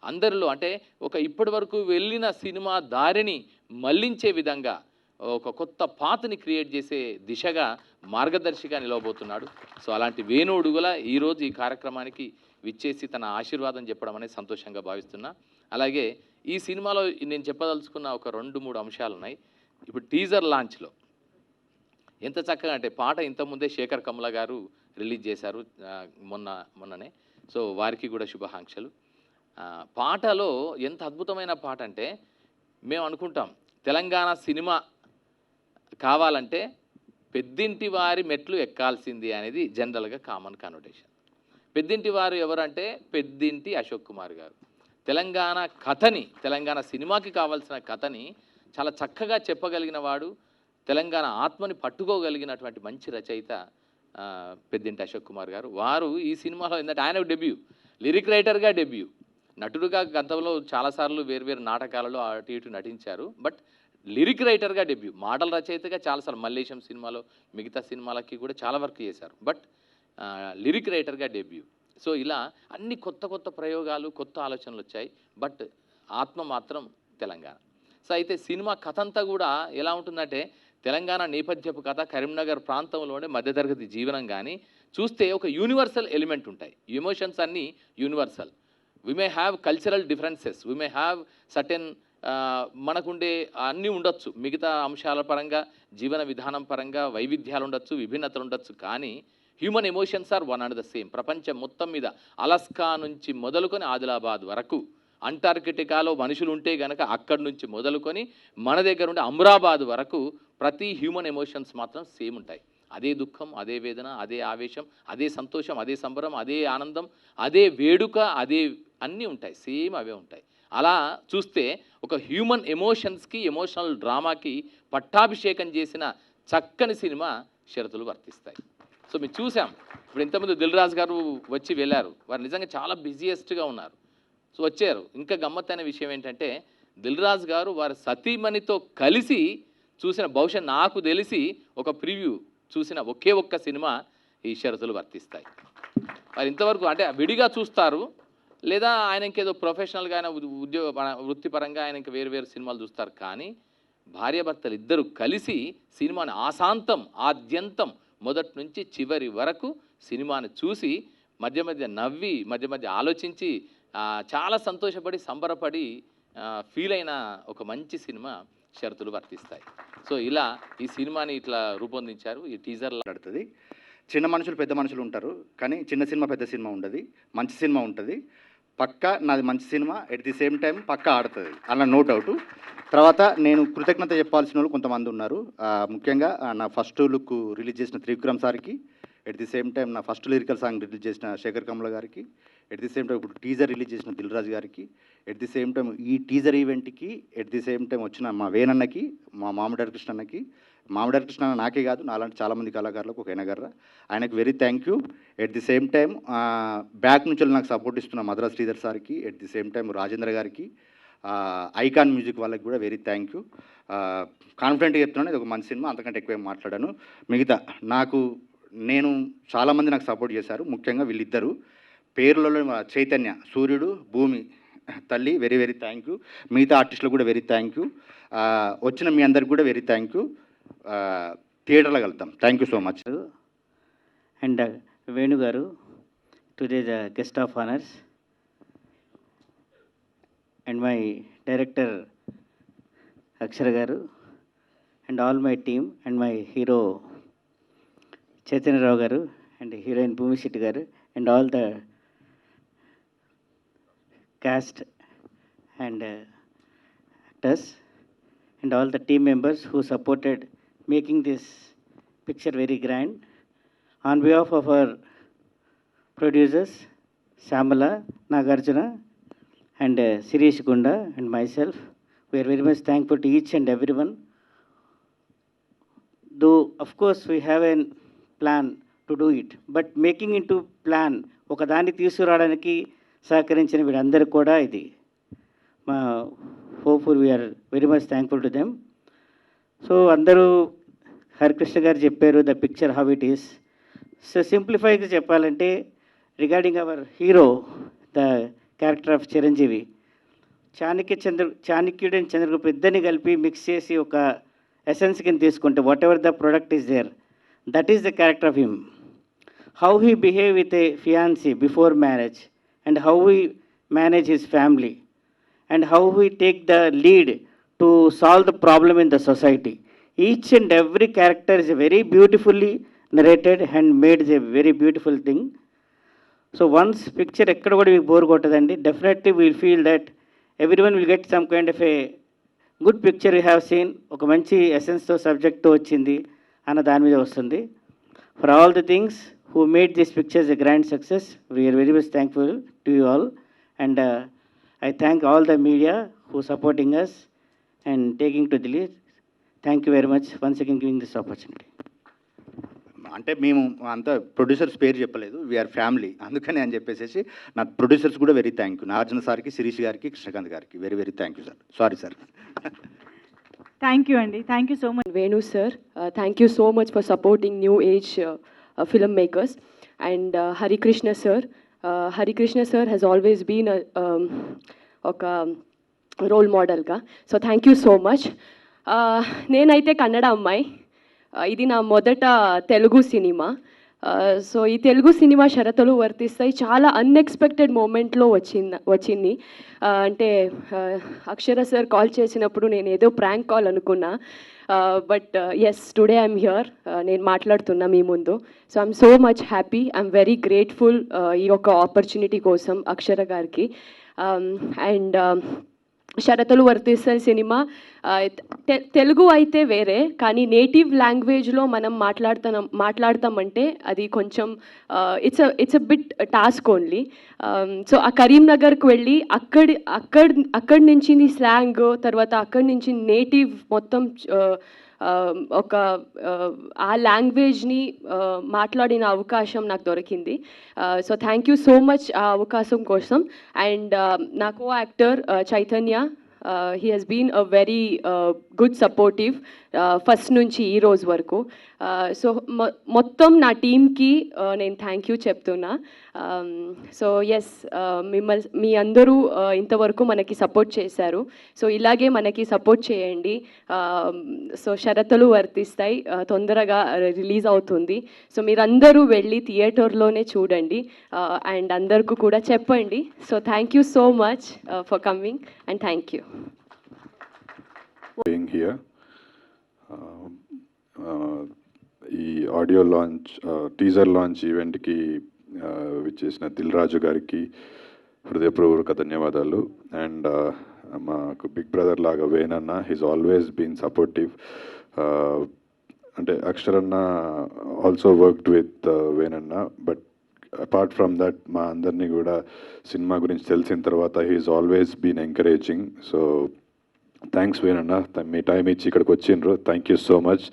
అందరిలో అంటే ఒక ఇప్పటి వరకు వెళ్ళిన సినిమా దారిని మళ్లించే విధంగా ఒక కొత్త పాత్ని క్రియేట్ చేసే దిశగా మార్గదర్శిగా నిలవబోతున్నాడు. సో అలాంటి వేణు ఉడుగుల ఈరోజు ఈ కార్యక్రమానికి విచ్చేసి తన ఆశీర్వాదం చెప్పడం అనేది సంతోషంగా భావిస్తున్నా. అలాగే ఈ సినిమాలో నేను చెప్పదలుచుకున్న ఒక 2-3 అంశాలు ఉన్నాయి. ఇప్పుడు టీజర్ లాంచ్లో ఎంత చక్కగా అంటే పాట ఇంతకుముందే శేఖర్ కమల గారు రిలీజ్ చేశారు మొన్ననే. సో వారికి కూడా శుభాకాంక్షలు. పాటలో ఎంత అద్భుతమైన పాట అంటే, మేము అనుకుంటాం తెలంగాణ సినిమా కావాలంటే పెద్దింటి వారి మెట్లు ఎక్కాల్సింది అనేది జనరల్గా కామన్ కనోటేషన్. పెద్దింటి వారు ఎవరంటే పెద్దింటి అశోక్ కుమార్ గారు. తెలంగాణ కథని, తెలంగాణ సినిమాకి కావాల్సిన కథని చాలా చక్కగా చెప్పగలిగిన వాడు, తెలంగాణ ఆత్మని పట్టుకోగలిగినటువంటి మంచి రచయిత పెద్దింటి అశోక్ కుమార్ గారు. వారు ఈ సినిమాలో ఏంటంటే ఆయన డెబ్యూ, లిరిక్ రైటర్గా డెబ్యూ. నటుడుగా గతంలో చాలాసార్లు వేర్వేరు నాటకాలలో అటు ఇటు నటించారు. బట్ లిరిక్ రైటర్గా డెబ్యూ, మాటల రచయితగా చాలాసార్లు మల్లేశం సినిమాలో, మిగతా సినిమాలకి కూడా చాలా వర్క్ చేశారు. బట్ లిరిక్ రైటర్గా డెబ్యూ. సో ఇలా అన్ని కొత్త కొత్త ప్రయోగాలు, కొత్త ఆలోచనలు వచ్చాయి. బట్ ఆత్మ మాత్రం తెలంగాణ. సో అయితే సినిమా కథ అంతా కూడా ఎలా ఉంటుందంటే, తెలంగాణ నేపథ్యపు కథ, కరీంనగర్ ప్రాంతంలోనే మధ్యతరగతి జీవనం. కానీ చూస్తే ఒక యూనివర్సల్ ఎలిమెంట్ ఉంటాయి. ఎమోషన్స్ అన్నీ universal. We may have cultural differences, we may have certain మనకుండే అన్నీ ఉండొచ్చు, మిగతా అంశాల పరంగా, జీవన విధానం పరంగా వైవిధ్యాలు ఉండొచ్చు, విభిన్నతలు ఉండొచ్చు. కానీ human emotions are one and the same. ప్రపంచం మొత్తం మీద అలస్కా నుంచి మొదలుకొని ఆదిలాబాద్ వరకు, అంటార్కిటికాలో మనుషులు ఉంటే గనక అక్కడి నుంచి మొదలుకొని మన దగ్గర ఉండే అమ్రాబాద్ వరకు ప్రతి హ్యూమన్ ఎమోషన్స్ మాత్రం సేమ్ ఉంటాయి. అదే దుఃఖం, అదే వేదన, అదే ఆవేశం, అదే సంతోషం, అదే సంబరం, అదే ఆనందం, అదే వేడుక, అదే అన్నీ ఉంటాయి, సేమ్ అవే ఉంటాయి. అలా చూస్తే ఒక హ్యూమన్ ఎమోషన్స్కి, ఎమోషనల్ డ్రామాకి పట్టాభిషేకం చేసిన చక్కని సినిమా షరతులు వర్తిస్తాయి. సో మేము చూసాం. ఇప్పుడు ఇంతకుముందు దిల్ రాజు గారు వచ్చి వెళ్ళారు. వారు నిజంగా చాలా బిజియెస్ట్గా ఉన్నారు. సో వచ్చారు. ఇంకా గమ్మత్తైన విషయం ఏంటంటే, దిల్ రాజు గారు వారి సతీమణితో కలిసి చూసిన, బహుశా నాకు తెలిసి ఒక ప్రివ్యూ చూసిన ఒకే ఒక్క సినిమా ఈ షరతులు వర్తిస్తాయి. వారు ఇంతవరకు అంటే విడిగా చూస్తారు, లేదా ఆయన ఇంకేదో ప్రొఫెషనల్గా ఆయన వృత్తిపరంగా ఆయన ఇంకా వేరు వేరు సినిమాలు చూస్తారు. కానీ భార్యాభర్తలు ఇద్దరు కలిసి సినిమాని ఆశాంతం, ఆద్యంతం, మొదటి నుంచి చివరి వరకు సినిమాని చూసి మధ్య మధ్య నవ్వి, మధ్య మధ్య ఆలోచించి చాలా సంతోషపడి, సంబరపడి ఫీల్ అయిన ఒక మంచి సినిమా షరతులు వర్తిస్తాయి. సో ఇలా ఈ సినిమాని ఇట్లా రూపొందించారు. ఈ టీజర్లో ఆడుతుంది. చిన్న మనుషులు పెద్ద మనుషులు ఉంటారు, కానీ చిన్న సినిమా పెద్ద సినిమా ఉండదు, మంచి సినిమా ఉంటుంది. పక్కా నాది మంచి cinema, at the same time పక్కా ఆడుతుంది అన్న నో డౌటు. తర్వాత నేను కృతజ్ఞత చెప్పాల్సిన వాళ్ళు కొంతమంది ఉన్నారు. ముఖ్యంగా నా ఫస్ట్ లుక్ రిలీజ్ చేసిన త్రివిక్రమ్ సార్కి, ఎట్ ది సేమ్ టైం నా ఫస్ట్ లిరికల్ సాంగ్ రిలీజ్ చేసిన శేఖర్ కమల గారికి, ఎట్ ది సేమ్ టైం ఇప్పుడు టీజర్ రిలీజ్ చేసిన దిల్ రాజు గారికి, ఎట్ ది సేమ్ టైం ఈ టీజర్ ఈవెంట్కి ఎట్ ది సేమ్ టైం వచ్చిన మా వేణన్నకి, మా మామిడారి కృష్ణ అన్నకి. మామిడారి కృష్ణ నాకే కాదు, నాలాంటి చాలామంది కళాకారులకు ఒక ఎనగర్ర, ఆయనకు very thank you. At the same time back నుంచి నాకు సపోర్ట్ ఇస్తున్న మద్రాస్ శ్రీధర్ సార్కి, at the same time Rajendra గారికి, ఐకాన్ మ్యూజిక్ వాళ్ళకి కూడా వెరీ థ్యాంక్ యూ. కాన్ఫిడెంట్గా చెప్తున్నాను, ఇది ఒక మంచి సినిమా, అంతకంటే ఎక్కువ మాట్లాడాను. మిగతా చాలామంది నాకు సపోర్ట్ చేశారు. ముఖ్యంగా వీళ్ళిద్దరు పేర్లలో చైతన్య, సూర్యుడు, భూమి తల్లి, వెరీ వెరీ థ్యాంక్ యూ. మిగతా ఆర్టిస్టులకు కూడా వెరీ థ్యాంక్ యూ. వచ్చిన మీ అందరికి కూడా వెరీ థ్యాంక్ యూ. థియేటర్లో కలుద్దాం. Thank you so much. And Venu గారు, today the guest of honors, and my director Akshara Garu, and all my team, and my hero Chaitanya Rao Garu, and heroine Bhumi Shetty Garu, and all the cast and actors, and all the team members who supported making this picture very grand. On behalf of our producers, Shamala, Nagarjuna, and Sirish Gunda, and myself, we are very much thankful to each and everyone. Though, of course, we have a plan to do it, but making into plan, ఒకదాన్ని తీసుకురావడానికి సహకరించిన వీళ్ళందరూ కూడా ఇది మా hopeful we're very much thankful to them. So అందరూ హరికృష్ణ గారు చెప్పారు the picture how it is. So సింప్లిఫైగా చెప్పాలంటే regarding our hero the character of Chiranjeevi, చాణక్యుడు అండ్ చంద్రగుప్త ఇద్దరిని కలిపి మిక్స్ చేసి ఒక ఎసెన్స్ కింద తీసుకుంటే whatever the product is there, that is the character of him. How he behave with a fiancee before marriage, and how we manage his family, and how we take the lead to solve the problem in the society. Each and every character is very beautifully narrated and made a very beautiful thing. So once picture ekkada kuda meeku bore kottadandi, definitely we will feel that everyone will get some kind of a good picture we have seen, oka manchi essence tho subject tho vachindi ana dani meeda vastundi. For all the things who made this picture a grand success, we are very much thankful to you all, and I thank all the media who supporting us and taking to the lead. Thank you very much once again giving this opportunity. అంటే మేము అంతా ప్రొడ్యూసర్స్ పేరు చెప్పలేదు, వీఆర్ ఫ్యామిలీ, అందుకని అని చెప్పేసి నా ప్రొడ్యూసర్స్ కూడా వెరీ థ్యాంక్ యూ, నాగార్జున సార్కి, శిరీష్ గారికి, కృష్ణకాంత్ గారికి very very thank you sir. Sorry sir. Thank you అండి, thank you so much. Venu sir, thank you so much for supporting new age filmmakers, and Hari Krishna sir. Hari Krishna sir has always been a role model ga, so thank you so much. నేనైతే కన్నడ అమ్మాయి, ఇది నా మొదట తెలుగు సినిమా. సో ఈ తెలుగు సినిమా షరతులు వర్తిస్తాయి చాలా అన్ఎక్స్పెక్టెడ్ మూమెంట్లో వచ్చింది. అంటే అక్షర సార్ కాల్ చేసినప్పుడు నేను ఏదో ప్రాంక్ కాల్ అనుకున్నా, but yes today I'm here, నేను మాట్లాడుతున్నా మీ ముందు. So I'm so much happy, I'm very grateful ఈ యొక్క ఆపర్చునిటీ కోసం అక్షర గారికి. అండ్ షరతులు వర్తిస్తాయి సినిమా తెలుగు అయితే వేరే, కానీ నేటివ్ లాంగ్వేజ్లో మనం మాట్లాడతామంటే అది కొంచెం it's a bit task only. So ఆ కరీంనగర్కి వెళ్ళి అక్కడి నుంచి స్లాంగ్, తర్వాత అక్కడి నుంచి నేటివ్ మొత్తం ఒక ఆ లాంగ్వేజ్ని మాట్లాడిన అవకాశం నాకు దొరికింది. So thank you so much ఆ అవకాశం కోసం. అండ్ నా co actor Chaitanya, he has been a very good supportive first నుంచి ఈ రోజు వరకు. సో మొత్తం నా టీమ్కి నేను థ్యాంక్ యూ చెప్తున్నా. సో ఎస్, మీ అందరూ ఇంతవరకు మనకి సపోర్ట్ చేశారు, సో ఇలాగే మనకి సపోర్ట్ చేయండి. సో షరతులు వర్తిస్తాయి తొందరగా రిలీజ్ అవుతుంది, సో మీరందరూ వెళ్ళి థియేటర్లోనే చూడండి అండ్ అందరికీ కూడా చెప్పండి. So thank you so much for coming and thank you. Being here, ఈ ఆడియో లాంచ్ టీజర్ లాంచ్ ఈవెంట్కి విచ్చేసిన దిల్ రాజు గారికి హృదయపూర్వక ధన్యవాదాలు. అండ్ మాకు బిగ్ బ్రదర్ లాగా వేణన్న, హీస్ ఆల్వేస్ బీన్ సపోర్టివ్. అంటే అక్షరన్న ఆల్సో వర్క్డ్ విత్ వేణన్న, బట్ అపార్ట్ ఫ్రమ్ దట్ మా అందరినీ కూడా సినిమా గురించి తెలిసిన తర్వాత he's always been encouraging. So thanks వేణన్న, మీ టైం ఇచ్చి ఇక్కడికి వచ్చిండ్రు, థ్యాంక్ యూ సో మచ్.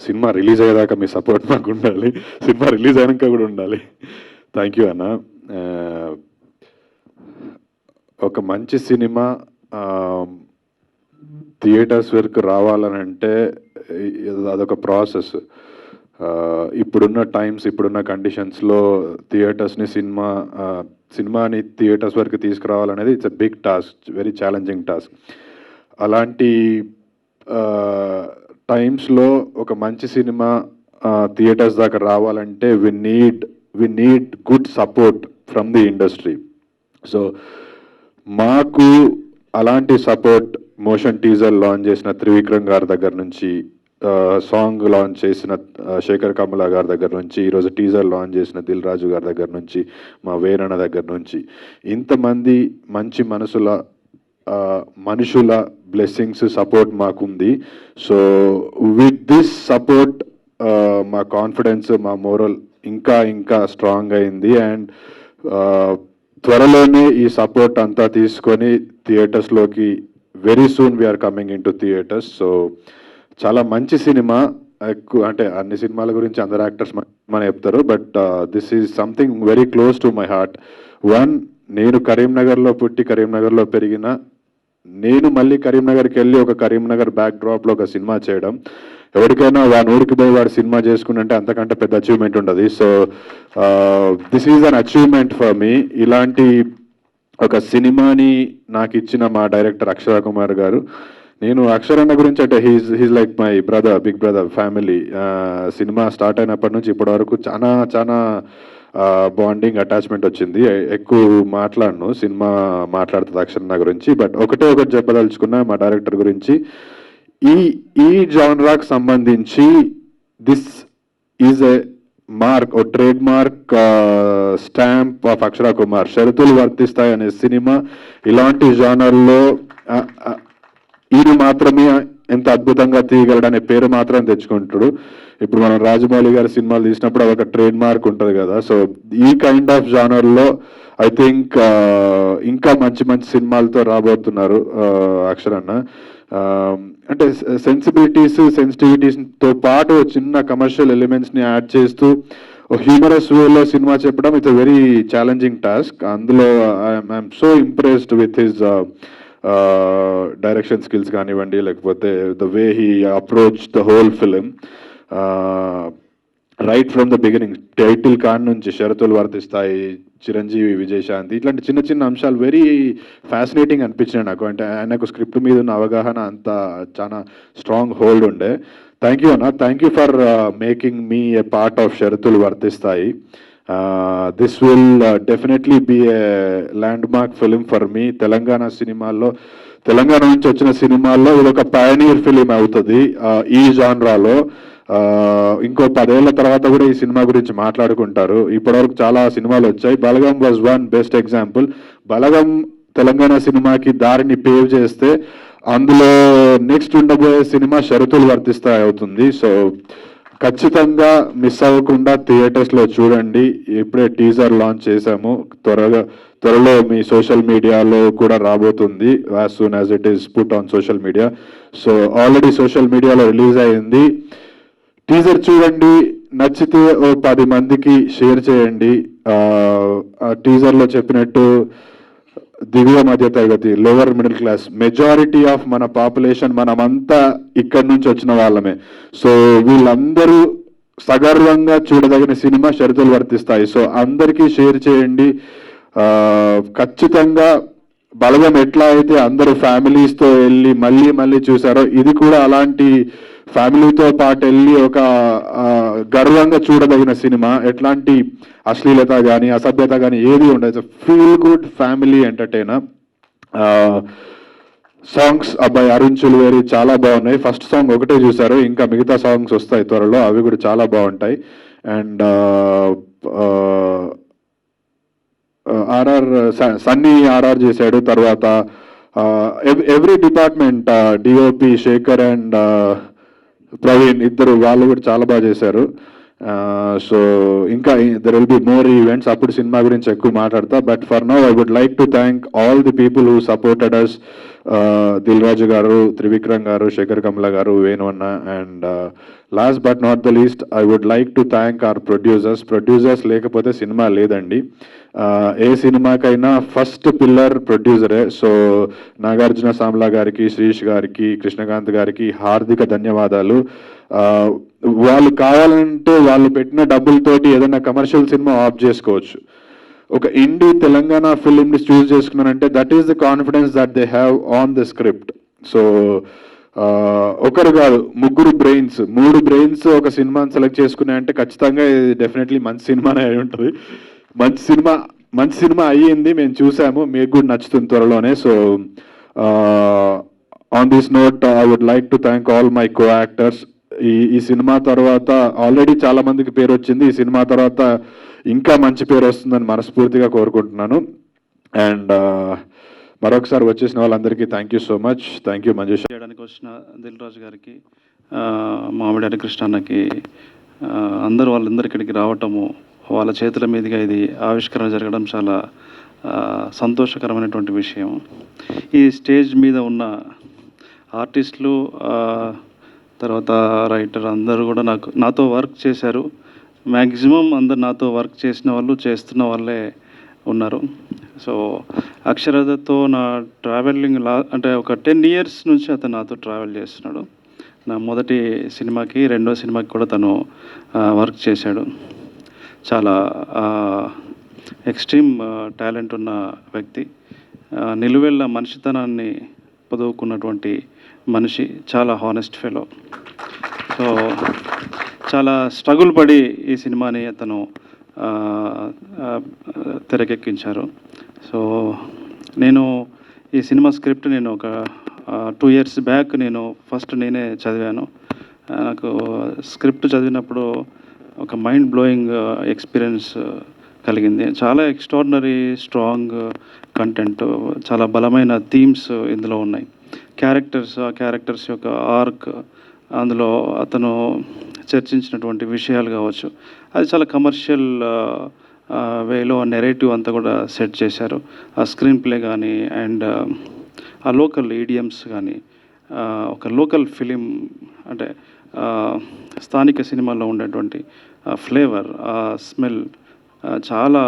సినిమా రిలీజ్ అయ్యేదాకా మీ సపోర్ట్ మాకు ఉండాలి, సినిమా రిలీజ్ అయినాక కూడా ఉండాలి. థ్యాంక్ యూ అన్న. ఒక మంచి సినిమా థియేటర్స్ వరకు రావాలనంటే అదొక ప్రాసెస్. ఇప్పుడున్న టైమ్స్, ఇప్పుడున్న కండిషన్స్లో థియేటర్స్ని సినిమాని థియేటర్స్ వరకు తీసుకురావాలనేది it's a big task, very challenging task. అలాంటి టైమ్స్లో ఒక మంచి సినిమా థియేటర్స్ దాకా రావాలంటే we need good support from the industry. So మాకు అలాంటి సపోర్ట్ మోషన్ టీజర్ లాంచ్ చేసిన త్రివిక్రమ్ గారి దగ్గర నుంచి, సాంగ్ లాంచ్ చేసిన శేఖర్ కమల గారి దగ్గర నుంచి, ఈరోజు టీజర్ లాంచ్ చేసిన దిల్ రాజు గారి దగ్గర నుంచి, మా వేరణ దగ్గర నుంచి, ఇంతమంది మంచి మనుషుల బ్లెస్సింగ్స్ సపోర్ట్ మాకుంది. సో విత్ దిస్ సపోర్ట్ మా కాన్ఫిడెన్స్, మా మోరల్ ఇంకా ఇంకా స్ట్రాంగ్ అయింది. అండ్ త్వరలోనే ఈ సపోర్ట్ అంతా తీసుకొని థియేటర్స్లోకి very soon we are coming in to theatres. So చాలా మంచి సినిమా. ఎక్కువ అంటే అన్ని సినిమాల గురించి అందరు యాక్టర్స్ మన చెప్తారు, but this is something very close to my heart. నేను కరీంనగర్లో పుట్టి కరీంనగర్లో పెరిగిన నేను మళ్ళీ కరీంనగర్కి వెళ్ళి ఒక కరీంనగర్ బ్యాక్ డ్రాప్లో ఒక సినిమా చేయడం, ఎవరికైనా ఊరికి పోయి వాడు సినిమా చేసుకుంటే అంతకంటే పెద్ద అచీవ్మెంట్ ఉంటుంది. So this is an achievement for me. ఇలాంటి ఒక సినిమాని నాకు ఇచ్చిన మా డైరెక్టర్ అక్షర కుమార్ గారు, నేను అక్షరన్న గురించి అంటే he's like my brother, big brother family. Cinema start అయినప్పటి నుంచి ఇప్పటి వరకు చాలా బాండింగ్ అటాచ్మెంట్ వచ్చింది. ఎక్కువ మాట్లాడను, సినిమా మాట్లాడుతుంది అక్షరన్న గురించి. బట్ ఒకటి చెప్పదలుచుకున్నా మా డైరెక్టర్ గురించి, ఈ జానరాకు సంబంధించి this is a mark, oh trade mark stamp of Akshara Kumar. షరతులు వర్తిస్తాయి అనే సినిమా ఇలాంటి జానర్లో ఈయన మాత్రమే ఎంత అద్భుతంగా తీయగలడనే పేరు మాత్రం తెచ్చుకుంటాడు. ఇప్పుడు మనం రాజమౌళి గారి సినిమాలు తీసినప్పుడు అది ఒక ట్రేడ్ మార్క్ ఉంటుంది కదా. సో ఈ కైండ్ ఆఫ్ జానర్లో ఐ థింక్ ఇంకా మంచి మంచి సినిమాలతో రాబోతున్నారు అక్షరన్న. అంటే సెన్సిటివిటీస్తో పాటు చిన్న కమర్షియల్ ఎలిమెంట్స్ని యాడ్ చేస్తూ హ్యూమరస్ వేలో సినిమా చెప్పడం it's a very challenging task. అందులో I'm so impressed with his direction skills కానివ్వండి, లేకపోతే the way he approach the whole film right from the beginning. Title కాన్ నుంచి షరతులు వర్తిస్తాయి, చిరంజీవి, విజయశాంతి, ఇట్లాంటి చిన్న చిన్న అంశాలు వెరీ ఫ్యాసినేటింగ్ అనిపించినాయి నాకు. అంటే ఆయనకు స్క్రిప్ట్ మీద ఉన్న అవగాహన అంతా చాలా స్ట్రాంగ్ హోల్డ్ ఉండే. థ్యాంక్ యూ అన్న, thank you for making me a part of షరతులు వర్తిస్తాయి. This will definitely be a landmark film for me. Telangana నుంచి వచ్చిన సినిమాల్లో ఇది ఒక పయనీర్ ఫిలిం అవుతుంది ఈ జాన్రాలో. ఇంకో 10 ఏళ్ల తర్వాత కూడా ఈ సినిమా గురించి మాట్లాడుకుంటారు. ఇప్పటివరకు చాలా సినిమాలు వచ్చాయి. బలగం వాజ్ వన్ బెస్ట్ ఎగ్జాంపుల్. బలగం తెలంగాణ సినిమాకి దారిని పేవ్ చేస్తే అందులో నెక్స్ట్ ఉండబోయే సినిమా షరతులు వర్తిస్తాయి అవుతుంది. సో ఖచ్చితంగా మిస్ అవ్వకుండా థియేటర్స్లో చూడండి. ఇప్పుడే టీజర్ లాంచ్ చేశాము, త్వరలో మీ సోషల్ మీడియాలో కూడా రాబోతుంది, as soon as it is put on social media. So already social మీడియాలో రిలీజ్ అయింది. టీజర్ చూడండి, నచ్చితే ఓ 10 మందికి షేర్ చేయండి. టీజర్లో చెప్పినట్టు దివ్య మధ్య తరగతి, lower middle class, majority of మన పాపులేషన్ మనమంతా ఇక్కడి నుంచి వచ్చిన వాళ్ళమే. సో వీళ్ళందరూ సగర్వంగా చూడదగిన సినిమా షరతులు వర్తిస్తాయి. సో అందరికీ షేర్ చేయండి. ఖచ్చితంగా బలగం ఎట్లా అయితే అందరూ ఫ్యామిలీస్తో వెళ్ళి మళ్ళీ చూసారో, ఇది కూడా అలాంటి ఫ్యామిలీతో పాటు వెళ్ళి ఒక గర్వంగా చూడదగిన సినిమా. ఎట్లాంటి అశ్లీలత కానీ అసభ్యత కానీ ఏది ఉండదు. Feel good family entertainer. Songs అబ్బాయి అరుణ్ చులువేరి చాలా బాగున్నాయి. ఫస్ట్ సాంగ్ ఒకటే చూసారు, ఇంకా మిగతా సాంగ్స్ వస్తాయి త్వరలో, అవి కూడా చాలా బాగుంటాయి. అండ్ సన్నీ ఆర్ఆర్ చేశాడు. తర్వాత every department, DOP Shekar and Praveen ఇద్దరు వాళ్ళు కూడా చాలా బాగా చేశారు. సో ఇంకా there will be more events, అప్పుడు సినిమా గురించి ఎక్కువ మాట్లాడతా. But for now I would like to thank all the people who supported us. Dil Raju గారు, త్రివిక్రమ్ గారు, శేఖర్ కమల గారు, వేణువన్న. And last but not the least I would like to thank our producers లేకపోతే సినిమా లేదండి. ఏ సినిమాకైనా ఫస్ట్ పిల్లర్ ప్రొడ్యూసరే. సో నాగార్జున సామ్లా గారికి, శ్రీష్ గారికి, కృష్ణకాంత్ గారికి హార్దిక ధన్యవాదాలు. వాళ్ళు కావాలంటే వాళ్ళు పెట్టిన డబ్బులతోటి ఏదైనా కమర్షియల్ సినిమా ఆఫ్ చేసుకోవచ్చు. ఒక ఇండి తెలంగాణ ఫిలింని చూస్ చేసుకున్నారంటే that is the confidence that they have on the script. So ఒకరు కాదు, 3 బ్రెయిన్స్ ఒక సినిమాని సెలెక్ట్ చేసుకున్నాయంటే ఖచ్చితంగా ఇది డెఫినెట్లీ మంచి సినిమానే అయి ఉంటుంది. మంచి సినిమా మంచి సినిమా అయ్యింది, మేము చూసాము, మీకు కూడా నచ్చుతుంది త్వరలోనే. So on this note I would like to thank all my co actors. ఈ సినిమా తర్వాత ఆల్రెడీ చాలా మందికి పేరు వచ్చింది, ఈ సినిమా తర్వాత ఇంకా మంచి పేరు వస్తుందని మనస్ఫూర్తిగా కోరుకుంటున్నాను. అండ్ మరొకసారి వచ్చేసిన వాళ్ళందరికీ thank you so much. Thank you Manjusha. చేయడానికి వచ్చిన దిల్ రాజు గారికి, మామిడి హరికృష్ణ అన్నకి, వాళ్ళందరూ ఇక్కడికి రావటము, వాళ్ళ చేతుల మీదుగా ఇది ఆవిష్కరణ జరగడం చాలా సంతోషకరమైనటువంటి విషయం. ఈ స్టేజ్ మీద ఉన్న ఆర్టిస్టులు, తర్వాత రైటర్ అందరూ కూడా నాతో వర్క్ చేశారు. మ్యాక్సిమం అందరు నాతో వర్క్ చేసిన వాళ్ళు, చేస్తున్న వాళ్ళే ఉన్నారు. సో అక్షరతో నా ట్రావెలింగ్ అంటే ఒక 10 years నుంచి అతను నాతో ట్రావెల్ చేస్తున్నాడు. నా మొదటి సినిమాకి, రెండో సినిమాకి కూడా తను వర్క్ చేశాడు. చాలా ఎక్స్ట్రీమ్ టాలెంట్ ఉన్న వ్యక్తి, నిలువెల్ల మనిషితనాన్ని పొదువుకున్నటువంటి మనిషి, చాలా హానెస్ట్ ఫెలో. సో చాలా స్ట్రగుల్ పడి ఈ సినిమాని అతను తెరకెక్కించారు. సో నేను ఈ సినిమా స్క్రిప్ట్ నేను ఒక 2 years బ్యాక్ నేను ఫస్ట్ నేనే చదివాను. నాకు స్క్రిప్ట్ చదివినప్పుడు ఒక మైండ్ బ్లోయింగ్ ఎక్స్పీరియన్స్ కలిగింది. చాలా ఎక్స్ట్రాడినరీ స్ట్రాంగ్ కంటెంట్, చాలా బలమైన థీమ్స్ ఇందులో ఉన్నాయి. ఆ క్యారెక్టర్స్ యొక్క ఆర్క్, అందులో అతను చర్చించినటువంటి విషయాలు కావచ్చు, అది చాలా కమర్షియల్ వేలో నెరేటివ్ అంతా కూడా సెట్ చేశారు. ఆ స్క్రీన్ ప్లే కానీ అండ్ ఆ లోకల్ ఈడియమ్స్ కానీ, ఒక లోకల్ ఫిలిం అంటే స్థానిక సినిమాల్లో ఉండేటువంటి ఫ్లేవర్, ఆ స్మెల్ చాలా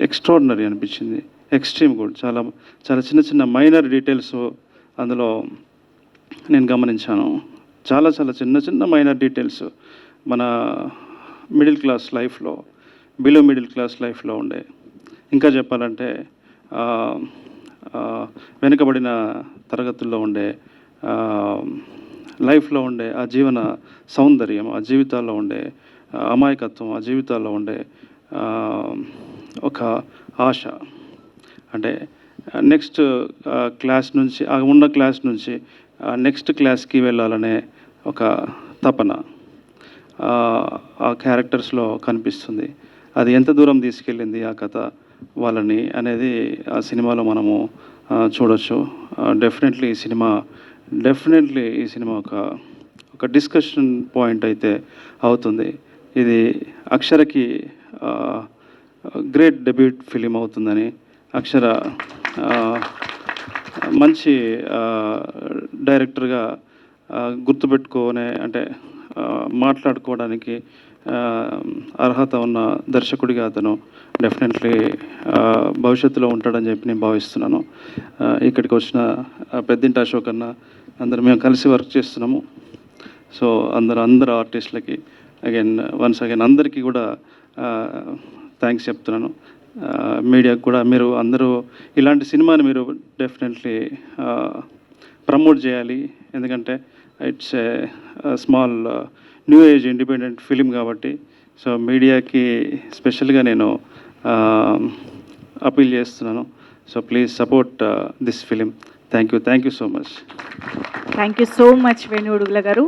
ఎక్స్ట్రాడినరీ అనిపించింది. ఎక్స్ట్రీమ్ కూడా చాలా చాలా చిన్న చిన్న మైనర్ డీటెయిల్స్ అందులో నేను గమనించాను. చాలా చాలా చిన్న చిన్న మైనర్ డీటెయిల్స్ మన మిడిల్ క్లాస్ లైఫ్లో, బిలో మిడిల్ క్లాస్ లైఫ్లో ఉండే, ఇంకా చెప్పాలంటే వెనుకబడిన తరగతుల్లో ఉండే లైఫ్లో ఉండే ఆ జీవన సౌందర్యం, ఆ జీవితాల్లో ఉండే అమాయకత్వం, ఆ జీవితాల్లో ఉండే ఒక ఆశ, అంటే నెక్స్ట్ క్లాస్ నుంచి, ఉన్న క్లాస్ నుంచి నెక్స్ట్ క్లాస్కి వెళ్ళాలనే ఒక తపన ఆ క్యారెక్టర్స్లో కనిపిస్తుంది. అది ఎంత దూరం తీసుకెళ్ళింది ఆ కథ వాళ్ళని అనేది ఆ సినిమాలో మనము చూడొచ్చు. డెఫినెట్లీ ఈ సినిమా ఒక డిస్కషన్ పాయింట్ అయితే అవుతుంది. ఇది అక్షరకి గ్రేట్ డెబ్యూట్ ఫిలిం అవుతుందని, అక్షర మంచి డైరెక్టర్గా గుర్తుపెట్టుకోనే, అంటే మాట్లాడుకోవడానికి అర్హత ఉన్న దర్శకుడిగా అతను డెఫినెట్లీ భవిష్యత్తులో ఉంటాడని చెప్పి నేను భావిస్తున్నాను. ఇక్కడికి వచ్చిన పెద్దింటి అశోక్ అన్న, మేము కలిసి వర్క్ చేస్తున్నాము. సో అందరు ఆర్టిస్టులకి వన్స్ అగైన్ అందరికీ కూడా థ్యాంక్స్ చెప్తున్నాను. మీడియాకు కూడా మీరు అందరూ ఇలాంటి సినిమాని మీరు డెఫినెట్లీ ప్రమోట్ చేయాలి. ఎందుకంటే it's a small new age independent film కాబట్టి. సో మీడియాకి స్పెషల్గా నేను అపీల్ చేస్తున్నాను. So please support this film. Thank you so much. Thank you so much వేణుగుడుగుల గారు.